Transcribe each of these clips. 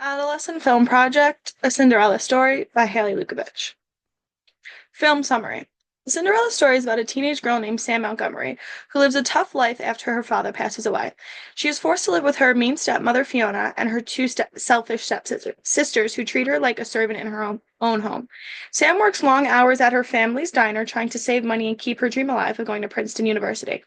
Adolescent Film Project: A Cinderella Story by Haley Lukovich. Film summary. The Cinderella story is about a teenage girl named Sam Montgomery who lives a tough life after her father passes away. She is forced to live with her mean stepmother Fiona and her two selfish stepsisters who treat her like a servant in her own home. Sam works long hours at her family's diner trying to save money and keep her dream alive of going to Princeton University.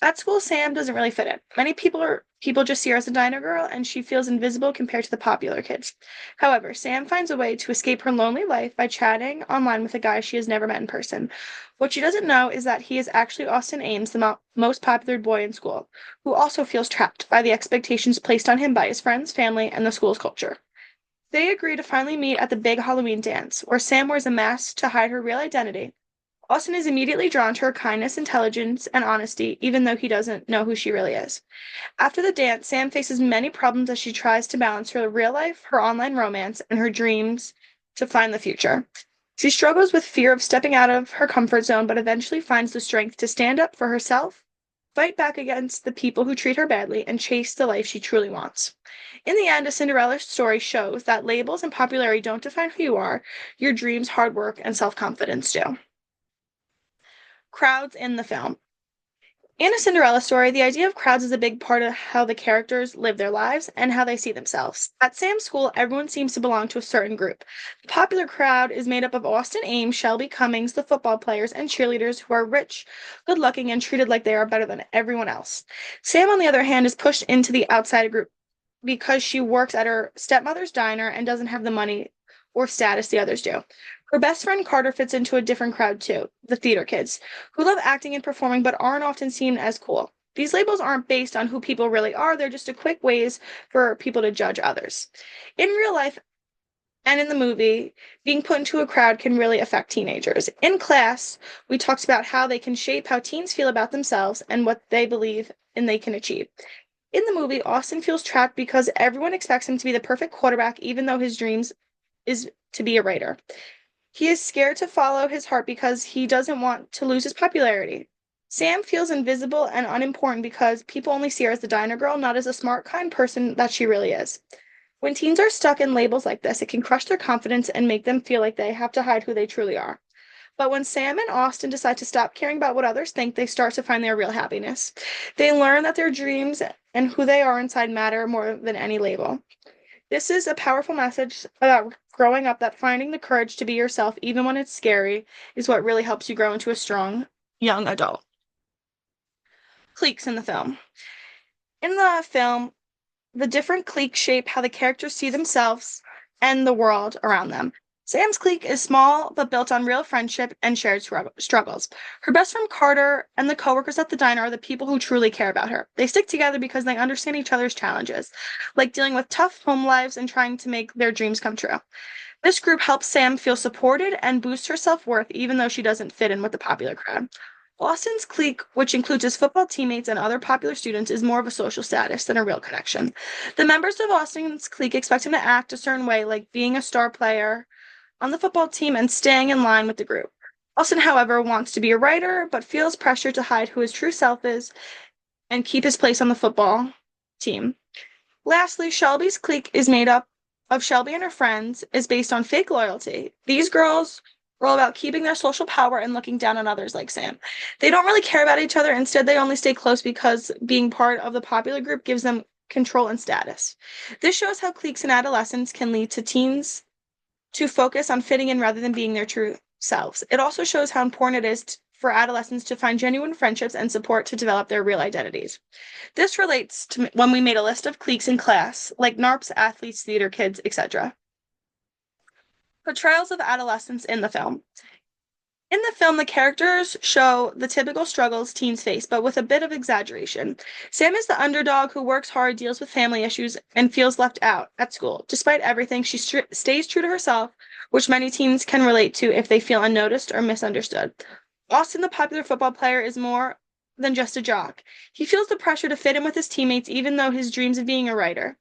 At school, Sam doesn't really fit in. Many people just see her as a diner girl, and she feels invisible compared to the popular kids. However, Sam finds a way to escape her lonely life by chatting online with a guy she has never met in person. What she doesn't know is that he is actually Austin Ames, the most popular boy in school, who also feels trapped by the expectations placed on him by his friends, family, and the school's culture. They agree to finally meet at the big Halloween dance, where Sam wears a mask to hide her real identity. Austin is immediately drawn to her kindness, intelligence, and honesty, even though he doesn't know who she really is. After the dance, Sam faces many problems as she tries to balance her real life, her online romance, and her dreams to find the future. She struggles with fear of stepping out of her comfort zone, but eventually finds the strength to stand up for herself, fight back against the people who treat her badly, and chase the life she truly wants. In the end, a Cinderella story shows that labels and popularity don't define who you are, your dreams, hard work, and self confidence do. Crowds in the film. In a Cinderella story, the idea of crowds is a big part of how the characters live their lives and how they see themselves. At Sam's school, everyone seems to belong to a certain group. The popular crowd is made up of Austin Ames, Shelby Cummings, the football players, and cheerleaders who are rich, good looking, and treated like they are better than everyone else. Sam, on the other hand, is pushed into the outside group because she works at her stepmother's diner and doesn't have the money or status the others do. Her best friend Carter fits into a different crowd too, the theater kids, who love acting and performing but aren't often seen as cool. These labels aren't based on who people really are, they're just a quick ways for people to judge others. In real life and in the movie, being put into a crowd can really affect teenagers. In class, we talked about how they can shape how teens feel about themselves and what they believe and they can achieve. In the movie, Austin feels trapped because everyone expects him to be the perfect quarterback, even though his dreams is to be a writer. He is scared to follow his heart because he doesn't want to lose his popularity. Sam feels invisible and unimportant because people only see her as the diner girl, not as a smart, kind person that she really is. When teens are stuck in labels like this, it can crush their confidence and make them feel like they have to hide who they truly are. But when Sam and Austin decide to stop caring about what others think, they start to find their real happiness. They learn that their dreams and who they are inside matter more than any label. This is a powerful message about growing up, that finding the courage to be yourself, even when it's scary, is what really helps you grow into a strong young adult. Cliques in the film. In the film, the different cliques shape how the characters see themselves and the world around them. Sam's clique is small but built on real friendship and shared struggles. Her best friend Carter and the coworkers at the diner are the people who truly care about her. They stick together because they understand each other's challenges, like dealing with tough home lives and trying to make their dreams come true. This group helps Sam feel supported and boosts her self-worth even though she doesn't fit in with the popular crowd. Austin's clique, which includes his football teammates and other popular students, is more of a social status than a real connection. The members of Austin's clique expect him to act a certain way, like being a star player on the football team and staying in line with the group. Austin, however, wants to be a writer, but feels pressure to hide who his true self is and keep his place on the football team. Lastly, Shelby's clique is made up of Shelby and her friends, is based on fake loyalty. These girls are all about keeping their social power and looking down on others like Sam. They don't really care about each other. Instead, they only stay close because being part of the popular group gives them control and status. This shows how cliques in adolescence can lead to teens to focus on fitting in rather than being their true selves. It also shows how important it is for adolescents to find genuine friendships and support to develop their real identities. This relates to when we made a list of cliques in class, like NARPs, athletes, theater kids, etc. Portrayals of adolescence in the film. In the film, the characters show the typical struggles teens face, but with a bit of exaggeration. Sam is the underdog who works hard, deals with family issues, and feels left out at school. Despite everything, she stays true to herself, which many teens can relate to if they feel unnoticed or misunderstood. Austin, the popular football player, is more than just a jock. He feels the pressure to fit in with his teammates, even though his dreams of being a writer.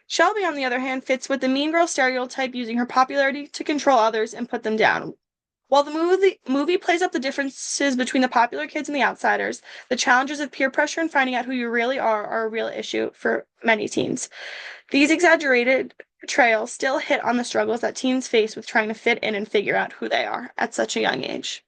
Shelby, on the other hand, fits with the mean girl stereotype, using her popularity to control others and put them down. While the movie plays up the differences between the popular kids and the outsiders, the challenges of peer pressure and finding out who you really are a real issue for many teens. These exaggerated portrayals still hit on the struggles that teens face with trying to fit in and figure out who they are at such a young age.